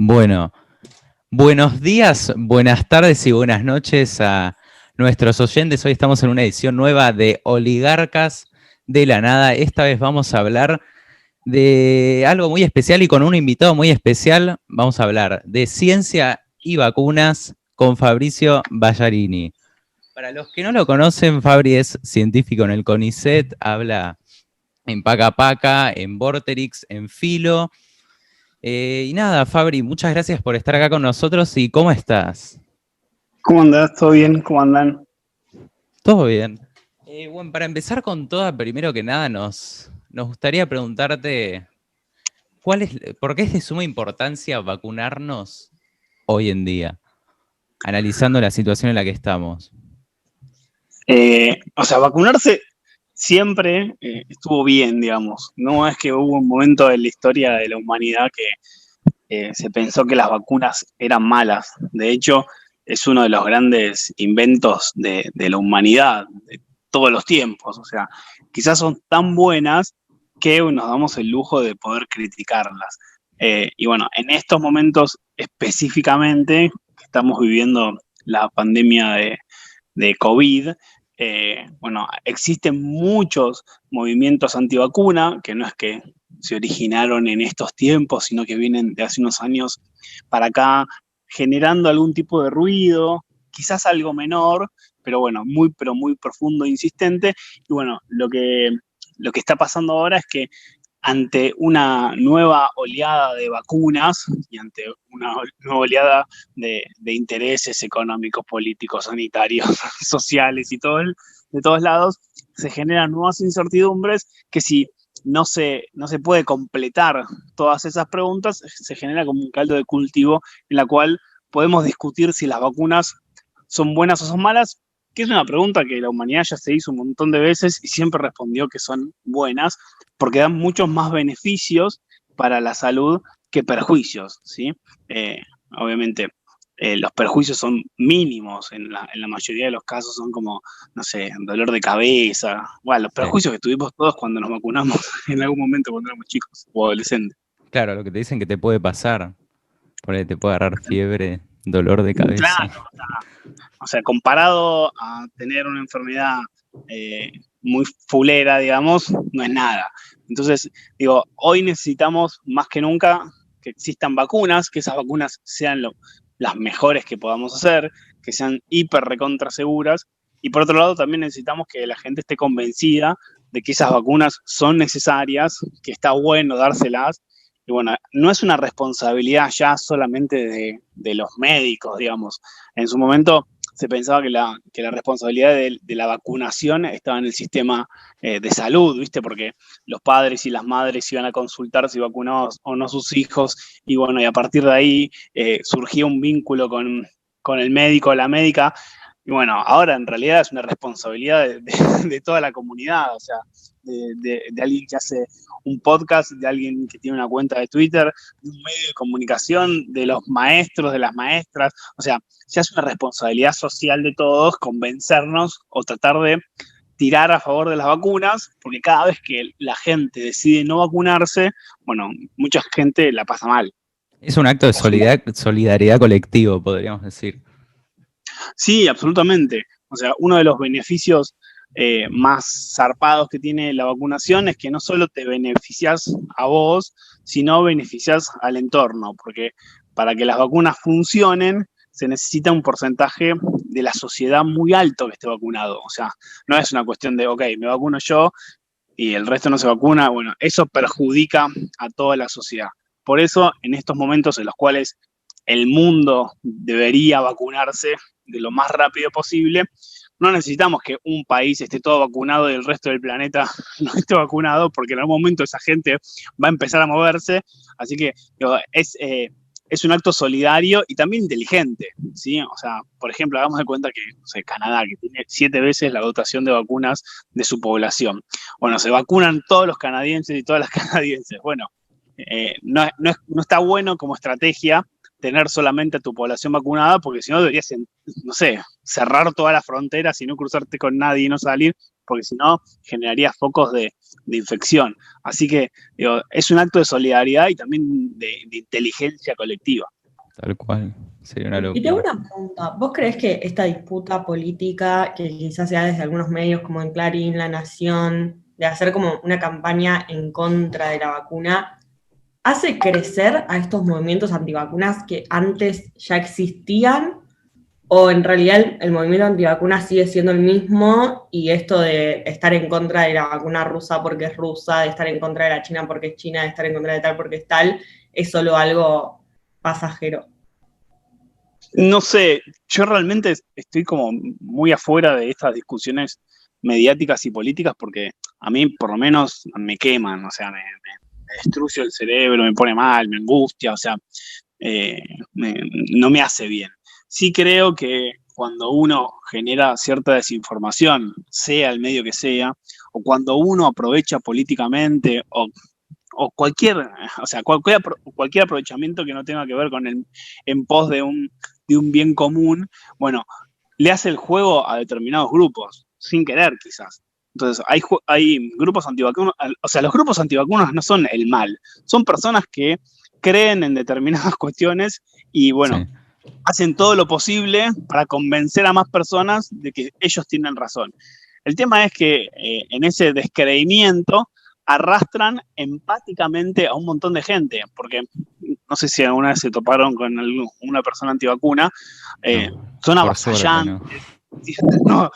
Bueno, buenos días, buenas tardes y buenas noches a nuestros oyentes. Hoy estamos en una edición nueva de Oligarcas de la Nada. Esta vez vamos a hablar de algo muy especial y con un invitado muy especial. Vamos a hablar de ciencia y vacunas con Fabricio Ballarini. Para los que no lo conocen, Fabri es científico en el CONICET, habla en Paca Paca, en Vorterix, en Filo. Y nada, Fabri, muchas gracias por estar acá con nosotros. ¿Y cómo estás? ¿Cómo andás? ¿Todo bien? ¿Cómo andan? Todo bien. Bueno, para empezar con todo, primero que nada, nos gustaría preguntarte por qué es de suma importancia vacunarnos hoy en día, analizando la situación en la que estamos. Vacunarse siempre estuvo bien, digamos. No es que hubo un momento en la historia de la humanidad que se pensó que las vacunas eran malas. De hecho, es uno de los grandes inventos de la humanidad, de todos los tiempos. O sea, quizás son tan buenas que nos damos el lujo de poder criticarlas. Y bueno, en estos momentos específicamente, que estamos viviendo la pandemia de COVID, existen muchos movimientos antivacuna, que no es que se originaron en estos tiempos, sino que vienen de hace unos años para acá, generando algún tipo de ruido, quizás algo menor, pero muy profundo e insistente. Y bueno, lo que está pasando ahora es que ante una nueva oleada de vacunas y ante una nueva oleada de intereses económicos, políticos, sanitarios, sociales y de todos lados, se generan nuevas incertidumbres que si no se puede completar todas esas preguntas, se genera como un caldo de cultivo en la cual podemos discutir si las vacunas son buenas o son malas, que es una pregunta que la humanidad ya se hizo un montón de veces y siempre respondió que son buenas, porque dan muchos más beneficios para la salud que perjuicios, ¿sí? Obviamente, los perjuicios son mínimos, en la mayoría de los casos son como, no sé, dolor de cabeza, bueno, los Sí. perjuicios que tuvimos todos cuando nos vacunamos en algún momento cuando éramos chicos o adolescentes. Claro, lo que te dicen que te puede pasar, por ahí te puede agarrar fiebre, dolor de cabeza. Claro, o sea, comparado a tener una enfermedad muy fulera, digamos, no es nada. Entonces, digo, hoy necesitamos más que nunca que existan vacunas, que esas vacunas sean las mejores que podamos hacer, que sean hiper recontra seguras. Y por otro lado, también necesitamos que la gente esté convencida de que esas vacunas son necesarias, que está bueno dárselas. Y bueno, no es una responsabilidad ya solamente de los médicos, digamos. En su momento se pensaba que la responsabilidad de la vacunación estaba en el sistema de salud, ¿viste? Porque los padres y las madres iban a consultar si vacunaban o no sus hijos, y bueno, y a partir de ahí surgía un vínculo con el médico o la médica. Y bueno, ahora en realidad es una responsabilidad de toda la comunidad, o sea, de alguien que hace un podcast, de alguien que tiene una cuenta de Twitter, de un medio de comunicación, de los maestros, de las maestras. O sea, ya es una responsabilidad social de todos convencernos o tratar de tirar a favor de las vacunas, porque cada vez que la gente decide no vacunarse, bueno, mucha gente la pasa mal. Es un acto de solidaridad colectivo, podríamos decir. Sí, absolutamente. O sea, uno de los beneficios más zarpados que tiene la vacunación es que no solo te beneficias a vos, sino beneficias al entorno, porque para que las vacunas funcionen se necesita un porcentaje de la sociedad muy alto que esté vacunado. O sea, no es una cuestión de, ok, me vacuno yo y el resto no se vacuna. Bueno, eso perjudica a toda la sociedad. Por eso, en estos momentos en los cuales el mundo debería vacunarse de lo más rápido posible, no necesitamos que un país esté todo vacunado y el resto del planeta no esté vacunado, porque en algún momento esa gente va a empezar a moverse. Así que digo, es un acto solidario y también inteligente, ¿sí? O sea, por ejemplo, hagamos de cuenta que, no sé, Canadá, que tiene 7 veces la dotación de vacunas de su población. Bueno, se vacunan todos los canadienses y todas las canadienses. Bueno, no está bueno como estrategia tener solamente a tu población vacunada, porque si no deberías, no sé, cerrar todas las fronteras y no cruzarte con nadie y no salir, porque si no generaría focos de infección. Así que digo, es un acto de solidaridad y también de inteligencia colectiva. Tal cual, sería una Y tengo locura. una pregunta. ¿Vos creés que esta disputa política, que quizás sea desde algunos medios como en Clarín, La Nación, de hacer como una campaña en contra de la vacuna, hace crecer a estos movimientos antivacunas que antes ya existían? ¿O en realidad el movimiento antivacunas sigue siendo el mismo y esto de estar en contra de la vacuna rusa porque es rusa, de estar en contra de la China porque es China, de estar en contra de tal porque es tal, es solo algo pasajero? No sé, yo realmente estoy como muy afuera de estas discusiones mediáticas y políticas porque a mí por lo menos me queman, o sea, me destruye el cerebro, me pone mal, me angustia, o sea, eh, no me hace bien. Sí creo que cuando uno genera cierta desinformación, sea el medio que sea, o cuando uno aprovecha políticamente o cualquier, o sea, cualquier aprovechamiento que no tenga que ver con en pos de un bien común, bueno, le hace el juego a determinados grupos, sin querer quizás. Entonces, hay grupos antivacunas, o sea, los grupos antivacunas no son el mal, son personas que creen en determinadas cuestiones y, bueno, Sí. hacen todo lo posible para convencer a más personas de que ellos tienen razón. El tema es que en ese descreimiento arrastran empáticamente a un montón de gente, porque no sé si alguna vez se toparon con una persona antivacuna, No, son por suerte no. avasallantes. No,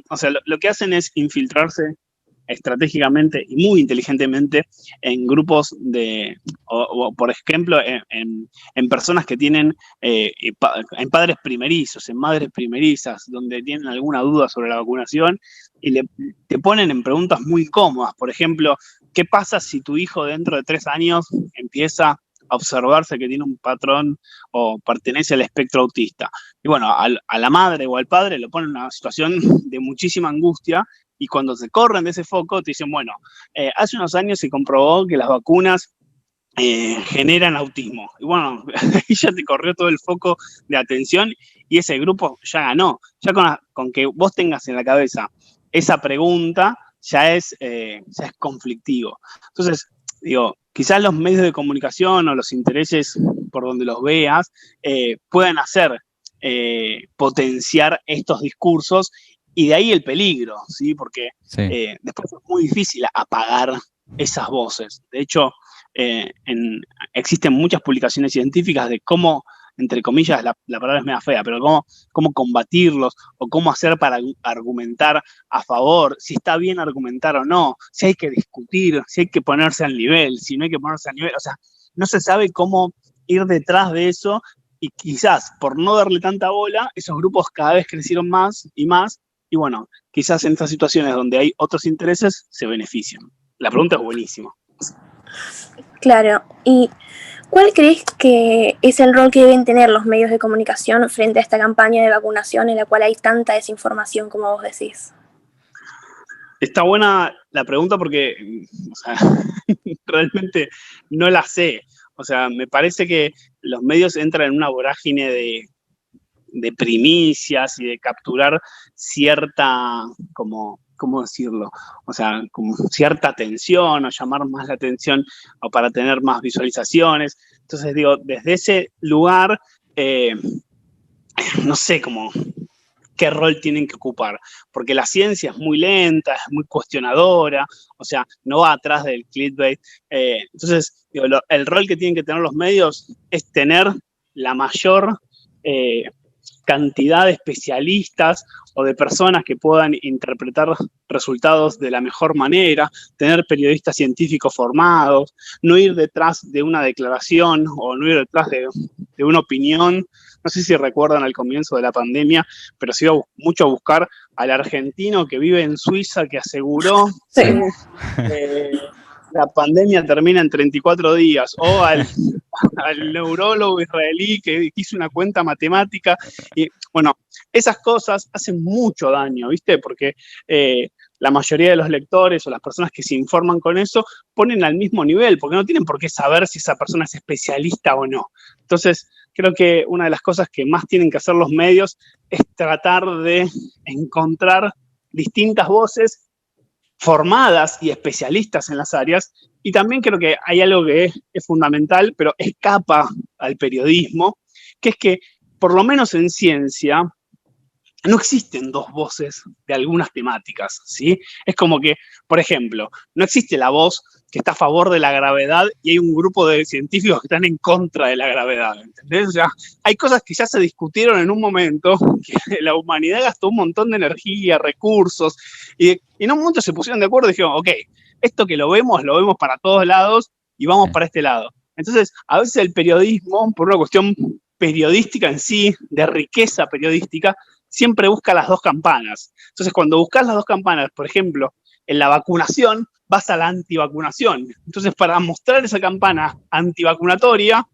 o sea, lo que hacen es infiltrarse estratégicamente y muy inteligentemente en grupos o por ejemplo, en personas que tienen, en padres primerizos, en madres primerizas, donde tienen alguna duda sobre la vacunación y te ponen en preguntas muy incómodas. Por ejemplo, ¿qué pasa si tu hijo dentro de 3 años empieza a observarse que tiene un patrón o pertenece al espectro autista? Y bueno, a la madre o al padre lo ponen en una situación de muchísima angustia y cuando se corren de ese foco te dicen, bueno, hace unos años se comprobó que las vacunas generan autismo. Y bueno, ahí ya te corrió todo el foco de atención y ese grupo ya ganó. Ya con que vos tengas en la cabeza esa pregunta ya es conflictivo. Entonces, digo, quizás los medios de comunicación o los intereses por donde los veas puedan hacer potenciar estos discursos y de ahí el peligro, ¿sí? Porque Sí. después es muy difícil apagar esas voces. De hecho, existen muchas publicaciones científicas de cómo, entre comillas, la palabra es media fea, pero cómo combatirlos o cómo hacer para argumentar a favor, si está bien argumentar o no, si hay que discutir, si hay que ponerse al nivel, si no hay que ponerse al nivel. O sea, no se sabe cómo ir detrás de eso y quizás por no darle tanta bola, esos grupos cada vez crecieron más y bueno, quizás en estas situaciones donde hay otros intereses se benefician. La pregunta es buenísima. Claro, ¿y cuál crees que es el rol que deben tener los medios de comunicación frente a esta campaña de vacunación en la cual hay tanta desinformación como vos decís? Está buena la pregunta porque, o sea, realmente no la sé. O sea, me parece que los medios entran en una vorágine de primicias y de capturar cierta, como, ¿cómo decirlo? O sea, como cierta atención o llamar más la atención o para tener más visualizaciones. Entonces, digo, desde ese lugar, no sé cómo qué rol tienen que ocupar, porque la ciencia es muy lenta, es muy cuestionadora, o sea, no va atrás del clickbait. Entonces, digo, el rol que tienen que tener los medios es tener la mayor cantidad de especialistas o de personas que puedan interpretar resultados de la mejor manera, tener periodistas científicos formados, no ir detrás de una declaración o no ir detrás de una opinión. No sé si recuerdan al comienzo de la pandemia, pero se iba mucho a buscar al argentino que vive en Suiza, que aseguró Sí. que la pandemia termina en 34 días, o al neurólogo israelí que hizo una cuenta matemática. Y bueno, esas cosas hacen mucho daño, ¿viste? Porque la mayoría de los lectores o las personas que se informan con eso ponen al mismo nivel, porque no tienen por qué saber si esa persona es especialista o no. Entonces, creo que una de las cosas que más tienen que hacer los medios es tratar de encontrar distintas voces formadas y especialistas en las áreas. Y también creo que hay algo que es fundamental, pero escapa al periodismo, que es que, por lo menos en ciencia, no existen dos voces de algunas temáticas, ¿sí? Es como que, por ejemplo, no existe la voz que está a favor de la gravedad y hay un grupo de científicos que están en contra de la gravedad, ¿entendés? O sea, hay cosas que ya se discutieron en un momento, que la humanidad gastó un montón de energía, recursos, y en un momento se pusieron de acuerdo y dijeron, ok, esto que lo vemos para todos lados y vamos para este lado. Entonces, a veces el periodismo, por una cuestión periodística en sí, de riqueza periodística, siempre busca las dos campanas. Entonces, cuando buscas las dos campanas, por ejemplo, en la vacunación, vas a la antivacunación. Entonces, para mostrar esa campana antivacunatoria,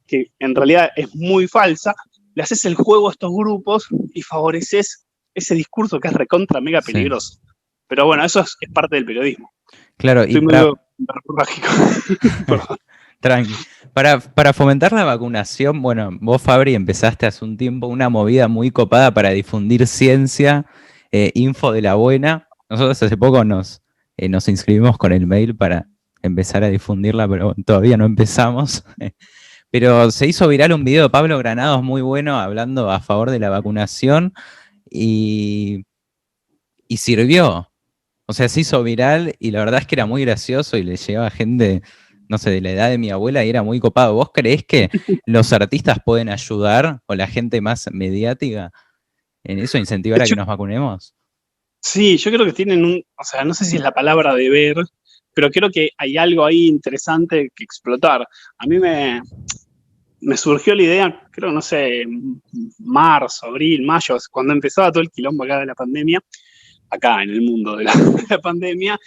que en realidad es muy falsa, le haces el juego a estos grupos y favoreces ese discurso que es recontra mega peligroso. Sí. Pero bueno, eso es parte del periodismo. Claro, estoy y medio mágico. Tranqui. Para fomentar la vacunación, bueno, vos, Fabri, empezaste hace un tiempo una movida muy copada para difundir ciencia, info de la buena. Nosotros hace poco nos inscribimos con el mail para empezar a difundirla, pero todavía no empezamos. Pero se hizo viral un video de Pablo Granados muy bueno hablando a favor de la vacunación y sirvió. O sea, se hizo viral y la verdad es que era muy gracioso y le llegaba gente, no sé, de la edad de mi abuela y era muy copado. ¿Vos creés que los artistas pueden ayudar o la gente más mediática en eso, incentivar a que nos vacunemos? Sí, yo creo que tienen o sea, no sé si es la palabra deber, pero creo que hay algo ahí interesante que explotar. A mí me surgió la idea, creo, no sé, marzo, abril, mayo, cuando empezaba todo el quilombo acá de la pandemia, acá en el mundo de la pandemia,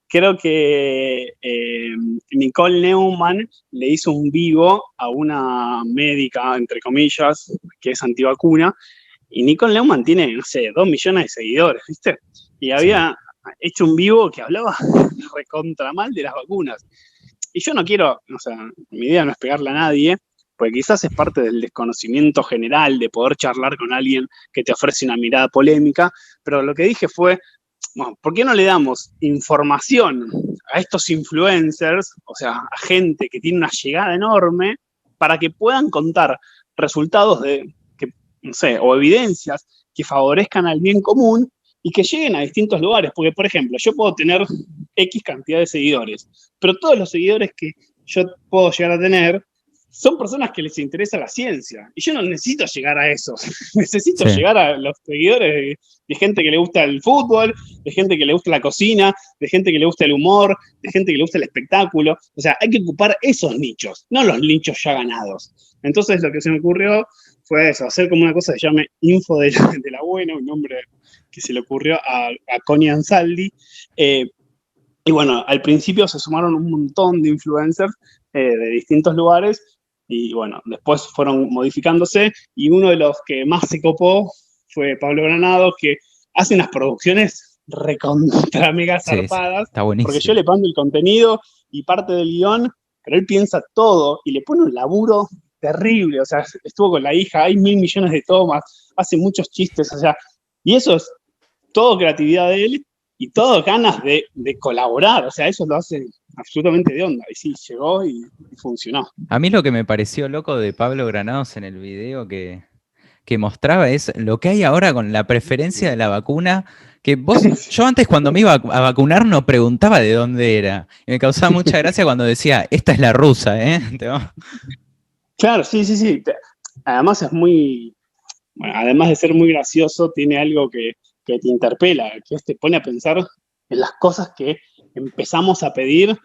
creo que Nicole Neumann le hizo un vivo a una médica, entre comillas, que es antivacuna, y Nicole Neumann tiene, no sé, 2 millones de seguidores, ¿viste? Y había hecho un vivo que hablaba recontra mal de las vacunas. Y yo no quiero, o sea, mi idea no es pegarle a nadie, porque quizás es parte del desconocimiento general de poder charlar con alguien que te ofrece una mirada polémica, pero lo que dije fue, bueno, ¿por qué no le damos información a estos influencers, o sea, a gente que tiene una llegada enorme, para que puedan contar resultados no sé, o evidencias que favorezcan al bien común y que lleguen a distintos lugares? Porque, por ejemplo, yo puedo tener X cantidad de seguidores, pero todos los seguidores que yo puedo llegar a tener son personas que les interesa la ciencia. Y yo no necesito llegar a esos. Necesito llegar a los seguidores de gente que le gusta el fútbol, de gente que le gusta la cocina, de gente que le gusta el humor, de gente que le gusta el espectáculo. O sea, hay que ocupar esos nichos, no los nichos ya ganados. Entonces, lo que se me ocurrió fue eso, hacer como una cosa que se llame Info de la Buena, un nombre que se le ocurrió a Connie Ansaldi. Y bueno, al principio se sumaron un montón de influencers de distintos lugares, y bueno, después fueron modificándose, y uno de los que más se copó fue Pablo Granados, que hace unas producciones recontra mega zarpadas, está buenísimo. Porque yo le mando el contenido y parte del guión, pero él piensa todo y le pone un laburo terrible. O sea, estuvo con la hija, hay 1.000 millones de tomas, hace muchos chistes, o sea, y eso es todo creatividad de él y todo ganas de colaborar. O sea, eso lo hace absolutamente de onda. Y sí, llegó y funcionó. A mí lo que me pareció loco de Pablo Granados en el video que mostraba es lo que hay ahora con la preferencia de la vacuna, que yo antes cuando me iba a vacunar no preguntaba de dónde era. Y me causaba mucha gracia cuando decía, esta es la rusa, ¿eh? Claro, sí. Además es muy, bueno, además de ser muy gracioso, tiene algo que te interpela, que te pone a pensar en las cosas que empezamos a pedir,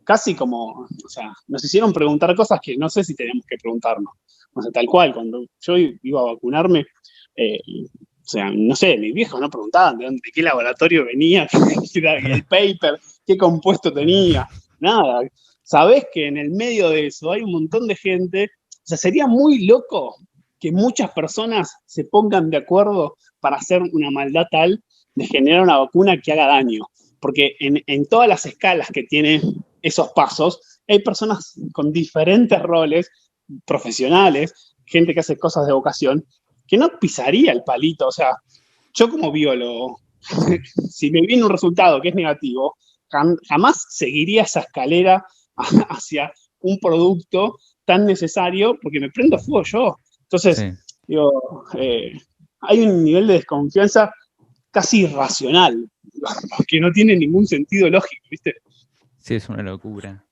casi como, o sea, nos hicieron preguntar cosas que no sé si tenemos que preguntarnos. O sea, tal cual, cuando yo iba a vacunarme, o sea, no sé, mis viejos no preguntaban de qué laboratorio venía, el paper, qué compuesto tenía, nada. Sabés que en el medio de eso hay un montón de gente. O sea, sería muy loco que muchas personas se pongan de acuerdo para hacer una maldad tal de generar una vacuna que haga daño. Porque en todas las escalas que tiene esos pasos, hay personas con diferentes roles profesionales, gente que hace cosas de vocación, que no pisaría el palito. O sea, yo como biólogo, si me viene un resultado que es negativo, jamás seguiría esa escalera hacia un producto tan necesario porque me prendo fuego yo. Entonces, Sí. digo, hay un nivel de desconfianza casi irracional, que no tiene ningún sentido lógico, ¿viste? Sí, es una locura.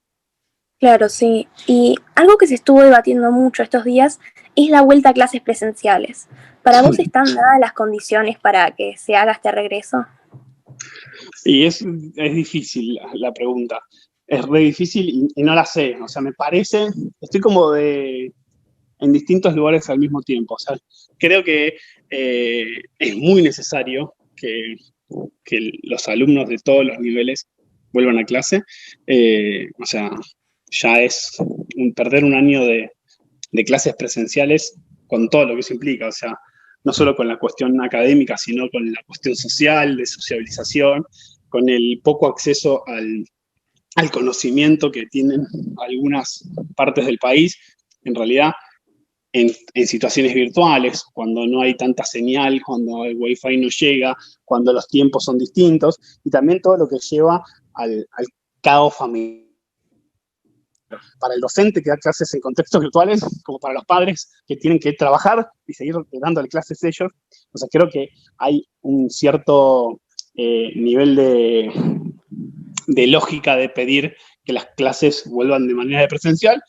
Claro, sí. Y algo que se estuvo debatiendo mucho estos días es la vuelta a clases presenciales. ¿Para vos están dadas las condiciones para que se haga este regreso? Y es difícil la pregunta. Es re difícil y no la sé. O sea, me parece, estoy como en distintos lugares al mismo tiempo. O sea, creo que es muy necesario que los alumnos de todos los niveles vuelvan a clase. O sea, ya es perder un año de clases presenciales con todo lo que eso implica. O sea, no solo con la cuestión académica, sino con la cuestión social, de sociabilización, con el poco acceso al conocimiento que tienen algunas partes del país, en realidad en situaciones virtuales, cuando no hay tanta señal, cuando el wifi no llega, cuando los tiempos son distintos, y también todo lo que lleva al caos familiar. Para el docente que da clases en contextos virtuales, como para los padres que tienen que trabajar y seguir dándole clases ellos. O sea, creo que hay un cierto nivel de lógica de pedir que las clases vuelvan de manera presencial,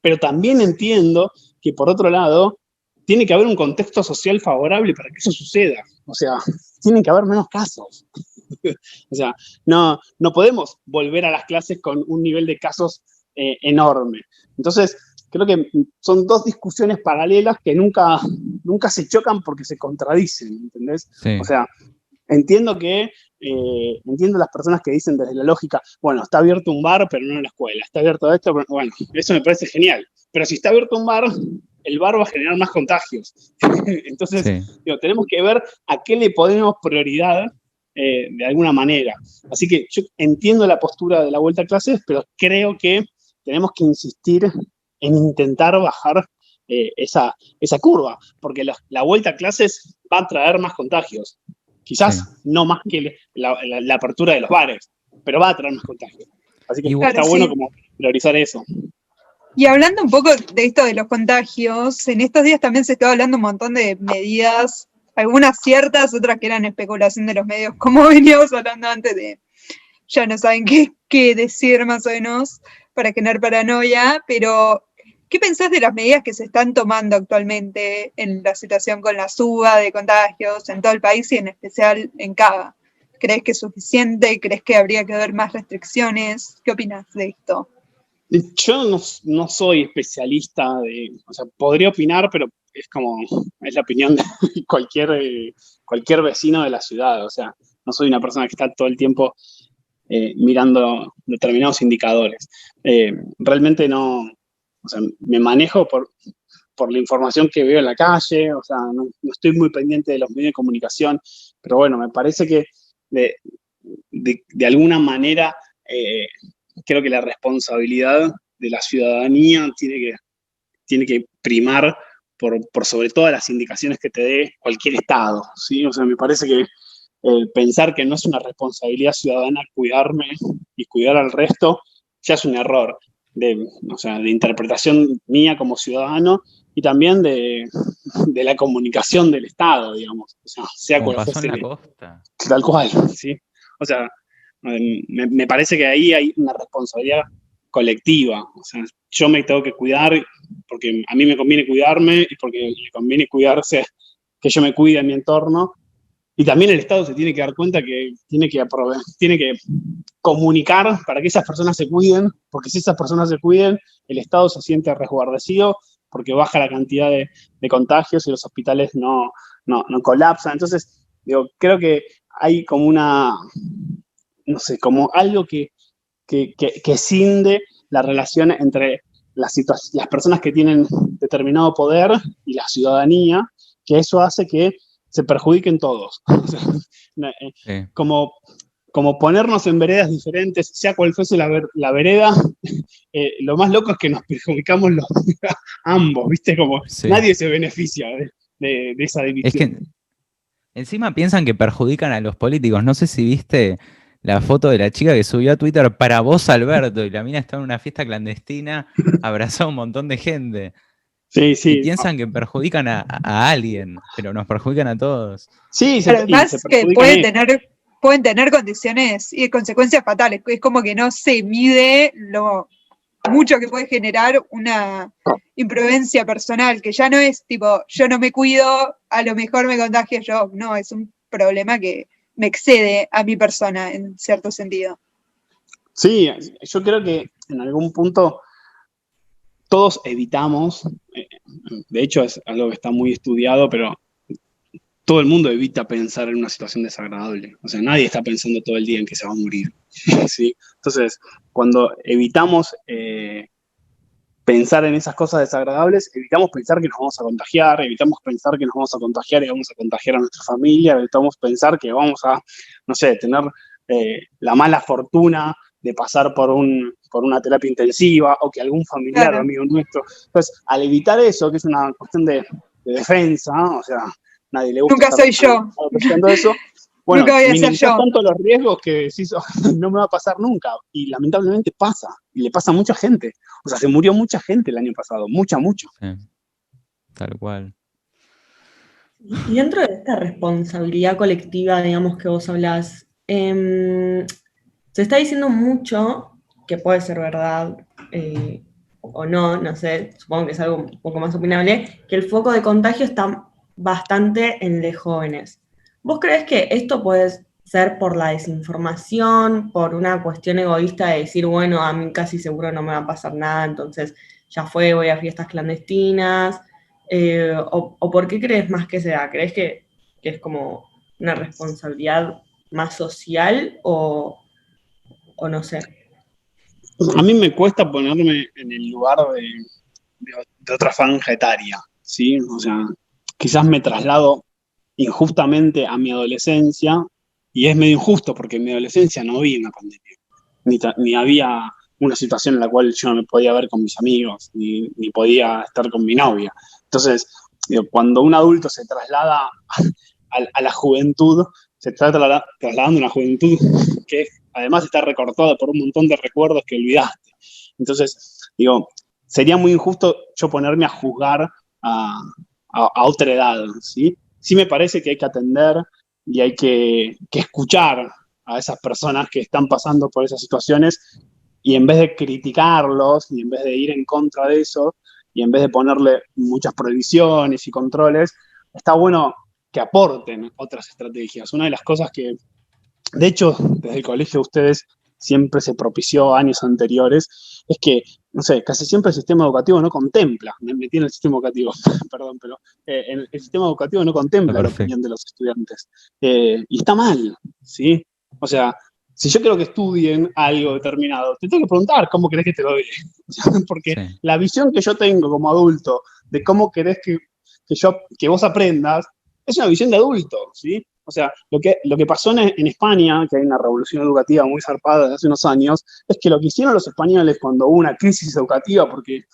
pero también entiendo que, por otro lado, tiene que haber un contexto social favorable para que eso suceda. O sea, tienen que haber menos casos. O sea, no podemos volver a las clases con un nivel de casos enorme. Entonces, creo que son dos discusiones paralelas que nunca se chocan porque se contradicen, ¿entendés? Sí. O sea, entiendo las personas que dicen desde la lógica, bueno, está abierto un bar, pero no la escuela, está abierto esto, pero bueno, eso me parece genial. Pero si está abierto un bar, el bar va a generar más contagios. Entonces, Sí. tenemos que ver a qué le ponemos prioridad de alguna manera. Así que yo entiendo la postura de la vuelta a clases, pero creo que tenemos que insistir en intentar bajar esa curva, porque la vuelta a clases va a traer más contagios. Quizás no más que la apertura de los bares, pero va a traer más contagios. Así que Igual, está bueno como priorizar eso. Y hablando un poco de esto de los contagios, en estos días también se estaba hablando un montón de medidas, algunas ciertas, otras que eran especulación de los medios, como veníamos hablando antes de, ya no saben qué decir más o menos para generar paranoia, pero ¿qué pensás de las medidas que se están tomando actualmente en la situación con la suba de contagios en todo el país y en especial en Cava? ¿Crees que es suficiente? ¿Crees que habría que haber más restricciones? ¿Qué opinas de esto? Yo no soy especialista o sea, podría opinar, pero es la opinión de cualquier vecino de la ciudad. O sea, no soy una persona que está todo el tiempo mirando determinados indicadores. Realmente no, o sea, me manejo por la información que veo en la calle, o sea, no estoy muy pendiente de los medios de comunicación, pero bueno, me parece que de alguna manera creo que la responsabilidad de la ciudadanía tiene que primar por sobre todas las indicaciones que te dé cualquier Estado, ¿sí? O sea, me parece que pensar que no es una responsabilidad ciudadana cuidarme y cuidar al resto ya es un error de interpretación mía como ciudadano y también de la comunicación del Estado, digamos. O sea como cual pasó fuese en la costa. tal cual, ¿sí? O sea, me parece que ahí hay una responsabilidad colectiva. O sea, yo me tengo que cuidar porque a mí me conviene cuidarme y porque le conviene cuidarse, que yo me cuide en mi entorno. Y también el Estado se tiene que dar cuenta que tiene que comunicar para que esas personas se cuiden, porque si esas personas se cuiden, el Estado se siente resguardecido porque baja la cantidad de contagios y los hospitales no colapsan. Entonces, creo que hay como como algo que cinde la relación entre las personas que tienen determinado poder y la ciudadanía, que eso hace que se perjudiquen todos. Sí. Como ponernos en veredas diferentes, sea cual fuese la vereda, lo más loco es que nos perjudicamos ambos, ¿viste? Como Sí. nadie se beneficia de esa división. Es que encima piensan que perjudican a los políticos. No sé si viste la foto de la chica que subió a Twitter para vos, Alberto, y la mina está en una fiesta clandestina, abrazó a un montón de gente. Sí, Y sí. piensan que perjudican a alguien, pero nos perjudican a todos. Sí, Pero y además se que perjudican pueden tener condiciones y consecuencias fatales. Es como que no se mide lo mucho que puede generar una imprudencia personal, que ya no es tipo, yo no me cuido, a lo mejor me contagio yo. No, es un problema que me excede a mi persona en cierto sentido. Sí, yo creo que en algún punto todos evitamos, de hecho es algo que está muy estudiado, pero todo el mundo evita pensar en una situación desagradable. O sea, nadie está pensando todo el día en que se va a morir. ¿Sí? Entonces, cuando evitamos pensar en esas cosas desagradables, evitamos pensar que nos vamos a contagiar, evitamos pensar que nos vamos a contagiar y vamos a contagiar a nuestra familia, evitamos pensar que vamos a, no sé, tener la mala fortuna de pasar por una terapia intensiva o que algún familiar o amigo nuestro. Entonces, al evitar eso, que es una cuestión de defensa, o sea, nadie le gusta. Nunca soy yo. Eso. Bueno, nunca voy a ser minimizás yo. tanto los riesgos que decís, oh, no me va a pasar nunca. Y lamentablemente pasa. Y le pasa a mucha gente. O sea, se murió mucha gente el año pasado. Mucho. Sí, tal cual. Y dentro de esta responsabilidad colectiva, digamos, que vos hablás, se está diciendo mucho, que puede ser verdad o no sé, supongo que es algo un poco más opinable, que el foco de contagio está bastante en los jóvenes. ¿Vos creés que esto puede ser por la desinformación, por una cuestión egoísta de decir, bueno, a mí casi seguro no me va a pasar nada, entonces ya fue, voy a fiestas clandestinas? ¿O por qué crees más que sea? ¿Crees que es como una responsabilidad más social o no sé? A mí me cuesta ponerme en el lugar de otra franja etaria, ¿sí? O sea, quizás me traslado injustamente a mi adolescencia, y es medio injusto porque en mi adolescencia no había una pandemia, ni había una situación en la cual yo no me podía ver con mis amigos, ni podía estar con mi novia. Entonces, digo, cuando un adulto se traslada a la juventud, se está trasladando a una juventud que además está recortada por un montón de recuerdos que olvidaste. Entonces, digo, sería muy injusto yo ponerme a juzgar a otra edad, ¿sí? Sí me parece que hay que atender y hay que escuchar a esas personas que están pasando por esas situaciones, y en vez de criticarlos y en vez de ir en contra de eso y en vez de ponerle muchas prohibiciones y controles, está bueno que aporten otras estrategias. Una de las cosas que, de hecho, desde el colegio de ustedes siempre se propició años anteriores, es que, no sé, casi siempre el sistema educativo no contempla, me metí en el sistema educativo, perdón, pero el sistema educativo no contempla la opinión de los estudiantes. Y está mal, ¿sí? O sea, si yo quiero que estudien algo determinado, te tengo que preguntar cómo querés que te lo dé. Porque sí, la visión que yo tengo como adulto de cómo querés que vos aprendas es una visión de adulto, ¿sí? O sea, lo que pasó en España, que hay una revolución educativa muy zarpada desde hace unos años, es que lo que hicieron los españoles cuando hubo una crisis educativa, porque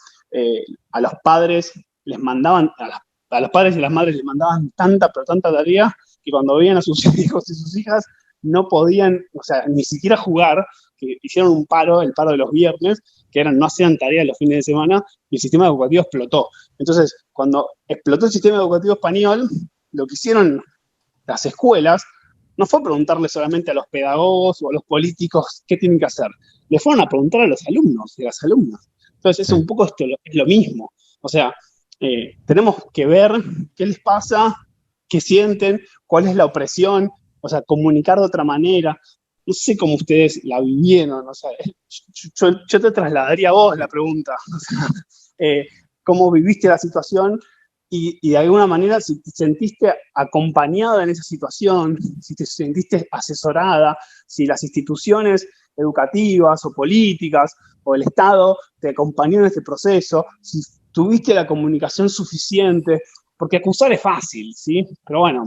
a los padres les mandaban, a los padres y las madres les mandaban tanta tarea, que cuando veían a sus hijos y sus hijas no podían, o sea, ni siquiera jugar, que hicieron un paro, el paro de los viernes, que no hacían tareas los fines de semana, y el sistema educativo explotó. Entonces, cuando explotó el sistema educativo español, lo que hicieron las escuelas no fue preguntarle solamente a los pedagogos o a los políticos qué tienen que hacer, le fueron a preguntar a los alumnos y a las alumnas. Entonces, un poco esto es lo mismo. O sea, tenemos que ver qué les pasa, qué sienten, cuál es la opresión, o sea, comunicar de otra manera. No sé cómo ustedes la vivieron, o sea, yo te trasladaría a vos la pregunta. O sea, ¿cómo viviste la situación? Y de alguna manera, si te sentiste acompañada en esa situación, si te sentiste asesorada, si las instituciones educativas o políticas o el Estado te acompañó en este proceso, si tuviste la comunicación suficiente, porque acusar es fácil, ¿sí? Pero bueno,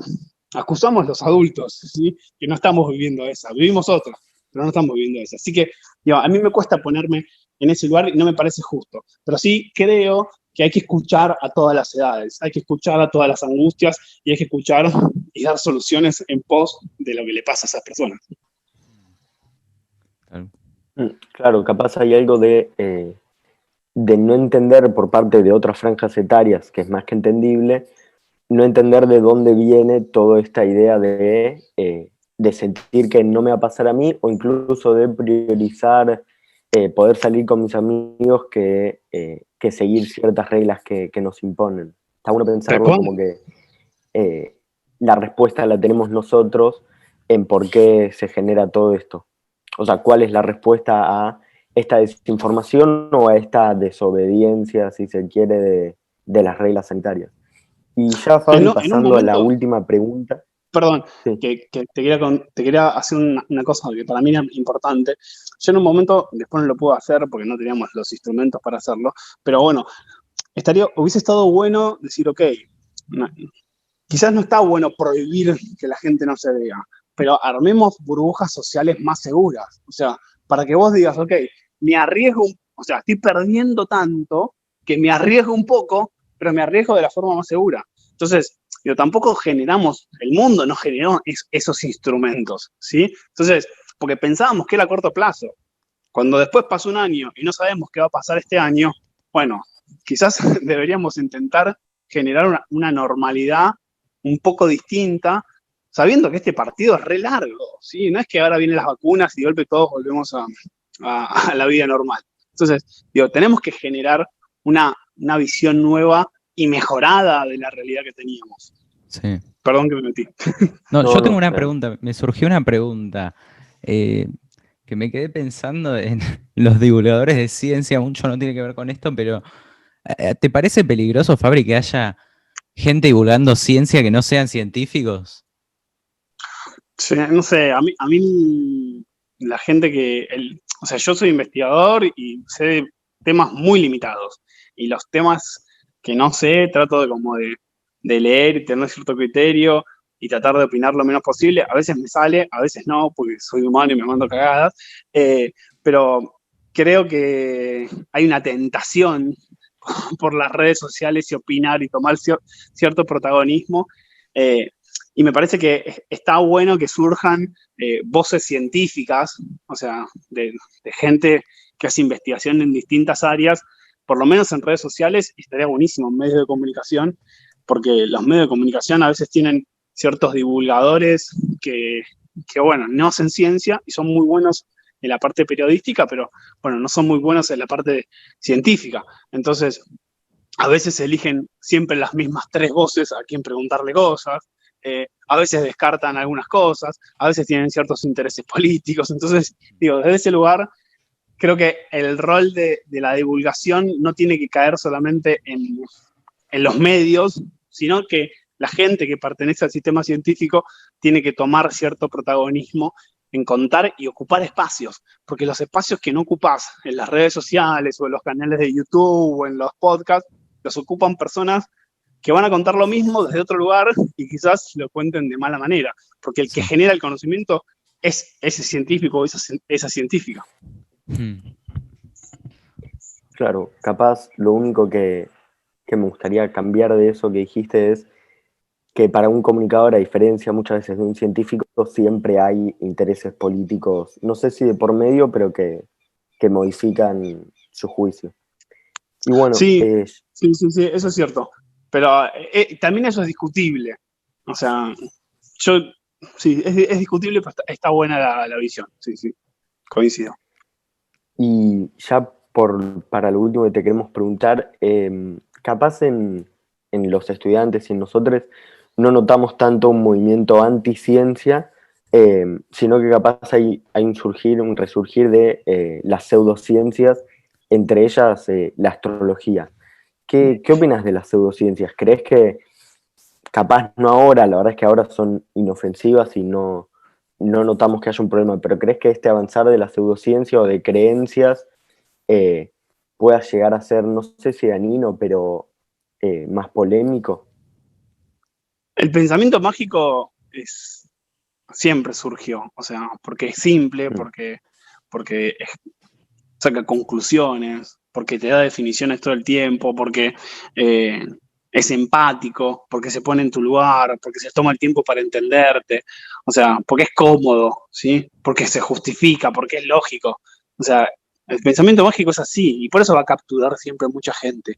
acusamos los adultos, ¿sí? Que no estamos viviendo esa, vivimos otra, pero no estamos viviendo esa. Así que, digo, a mí me cuesta ponerme en ese lugar y no me parece justo, pero sí creo que hay que escuchar a todas las edades, hay que escuchar a todas las angustias y hay que escuchar y dar soluciones en pos de lo que le pasa a esas personas. Claro, capaz hay algo de no entender por parte de otras franjas etarias, que es más que entendible, no entender de dónde viene toda esta idea de sentir que no me va a pasar a mí, o incluso de priorizar poder salir con mis amigos que seguir ciertas reglas que nos imponen. Está bueno pensarlo como que la respuesta la tenemos nosotros en por qué se genera todo esto. O sea, cuál es la respuesta a esta desinformación o a esta desobediencia, si se quiere, de las reglas sanitarias. Y ya, Fabri, pasando a la última pregunta. Perdón, sí. que te quería hacer una cosa que para mí era importante. Yo en un momento, después no lo pude hacer porque no teníamos los instrumentos para hacerlo, pero bueno, hubiese estado bueno decir, ok, quizás no está bueno prohibir que la gente no se vea, pero armemos burbujas sociales más seguras. O sea, para que vos digas, ok, me arriesgo, o sea, estoy perdiendo tanto que me arriesgo un poco, pero me arriesgo de la forma más segura. Entonces, tampoco generamos, el mundo no generó esos instrumentos, ¿sí? Entonces, porque pensábamos que era a corto plazo. Cuando después pasó un año y no sabemos qué va a pasar este año, bueno, quizás deberíamos intentar generar una normalidad un poco distinta, sabiendo que este partido es re largo, ¿sí? No es que ahora vienen las vacunas y de golpe todos volvemos a la vida normal. Entonces, tenemos que generar una visión nueva y mejorada de la realidad que teníamos. Sí. Perdón que me metí. No, yo tengo una pregunta, me surgió una pregunta que me quedé pensando en los divulgadores de ciencia, mucho no tiene que ver con esto, pero ¿te parece peligroso, Fabri, que haya gente divulgando ciencia que no sean científicos? Sí, no sé, a mí la gente o sea, yo soy investigador y sé de temas muy limitados. Y los temas que no sé, trato de leer y tener cierto criterio y tratar de opinar lo menos posible. A veces me sale, a veces no, porque soy humano y me mando cagadas. Pero creo que hay una tentación por las redes sociales y opinar y tomar cierto protagonismo. Y me parece que está bueno que surjan voces científicas, o sea, de gente que hace investigación en distintas áreas, por lo menos en redes sociales, y estaría buenísimo en medios de comunicación, porque los medios de comunicación a veces tienen ciertos divulgadores que bueno, no hacen ciencia y son muy buenos en la parte periodística, pero bueno, no son muy buenos en la parte científica. Entonces, a veces eligen siempre las mismas 3 voces a quien preguntarle cosas, a veces descartan algunas cosas, a veces tienen ciertos intereses políticos. Entonces, desde ese lugar, creo que el rol de la divulgación no tiene que caer solamente en los medios, sino que la gente que pertenece al sistema científico tiene que tomar cierto protagonismo en contar y ocupar espacios, porque los espacios que no ocupás en las redes sociales o en los canales de YouTube o en los podcasts, los ocupan personas que van a contar lo mismo desde otro lugar y quizás lo cuenten de mala manera, porque el que genera el conocimiento es ese científico o esa científica. Claro, capaz lo único que me gustaría cambiar de eso que dijiste es que para un comunicador, a diferencia muchas veces de un científico, siempre hay intereses políticos, no sé si de por medio, pero que modifican su juicio. Y bueno, sí, eso es cierto. Pero también eso es discutible. O sea, sí, es discutible, pero está buena la visión. Sí, coincido. Y ya para lo último que te queremos preguntar, capaz en los estudiantes y en nosotros no notamos tanto un movimiento anti-ciencia, sino que capaz hay un resurgir de las pseudociencias, entre ellas la astrología. ¿Qué opinas de las pseudociencias? ¿Crees que capaz no ahora, la verdad es que ahora son inofensivas y no notamos que haya un problema, pero crees que este avanzar de la pseudociencia o de creencias pueda llegar a ser, no sé si dañino, pero más polémico? El pensamiento mágico siempre surgió, o sea, porque es simple, porque saca conclusiones, porque te da definiciones todo el tiempo, porque es empático, porque se pone en tu lugar, porque se toma el tiempo para entenderte, o sea, porque es cómodo, ¿sí? Porque se justifica, porque es lógico. O sea, el pensamiento mágico es así, y por eso va a capturar siempre mucha gente.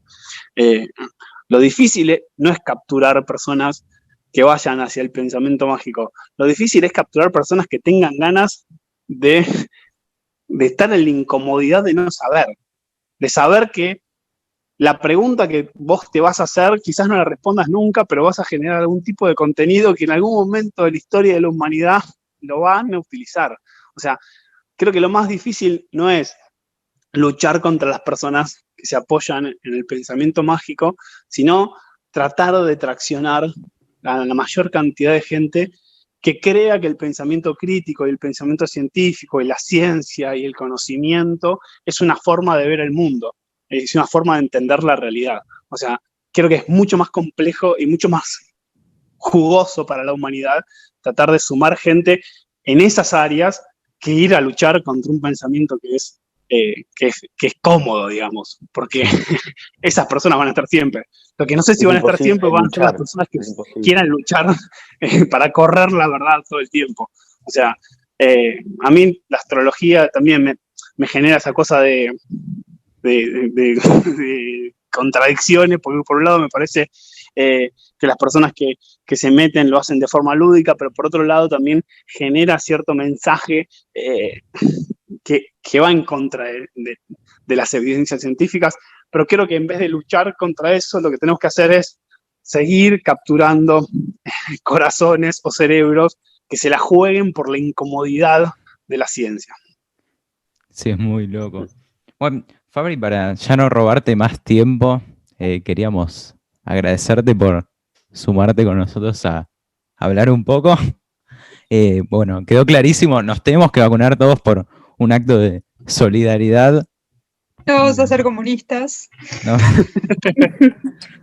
Lo difícil no es capturar personas que vayan hacia el pensamiento mágico. Lo difícil es capturar personas que tengan ganas de estar en la incomodidad de no saber. De saber que la pregunta que vos te vas a hacer, quizás no la respondas nunca, pero vas a generar algún tipo de contenido que en algún momento de la historia de la humanidad lo van a utilizar. O sea, creo que lo más difícil no es luchar contra las personas que se apoyan en el pensamiento mágico, sino tratar de traccionar a la mayor cantidad de gente que crea que el pensamiento crítico y el pensamiento científico y la ciencia y el conocimiento es una forma de ver el mundo, es una forma de entender la realidad. O sea, creo que es mucho más complejo y mucho más jugoso para la humanidad tratar de sumar gente en esas áreas que ir a luchar contra un pensamiento que es cómodo, digamos, porque esas personas van a estar siempre. Lo que no sé si van a estar siempre van a ser las personas que quieran luchar para correr la verdad todo el tiempo. O sea, a mí la astrología también me genera esa cosa de contradicciones, porque por un lado me parece que las personas que se meten lo hacen de forma lúdica, pero por otro lado también genera cierto mensaje que va en contra de las evidencias científicas, pero creo que en vez de luchar contra eso, lo que tenemos que hacer es seguir capturando corazones o cerebros que se la jueguen por la incomodidad de la ciencia. Sí, es muy loco. Bueno, Fabri, para ya no robarte más tiempo, queríamos agradecerte por sumarte con nosotros a hablar un poco. Bueno, quedó clarísimo, nos tenemos que vacunar todos por un acto de solidaridad. No vamos a ser comunistas. No,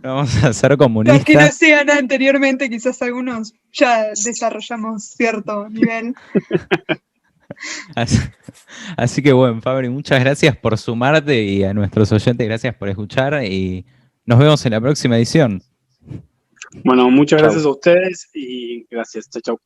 no vamos a ser comunistas. Los que no sean anteriormente, quizás algunos ya desarrollamos cierto nivel. Así que bueno, Fabri, muchas gracias por sumarte y a nuestros oyentes gracias por escuchar y nos vemos en la próxima edición. Bueno, muchas gracias a ustedes y gracias. Chau, chau.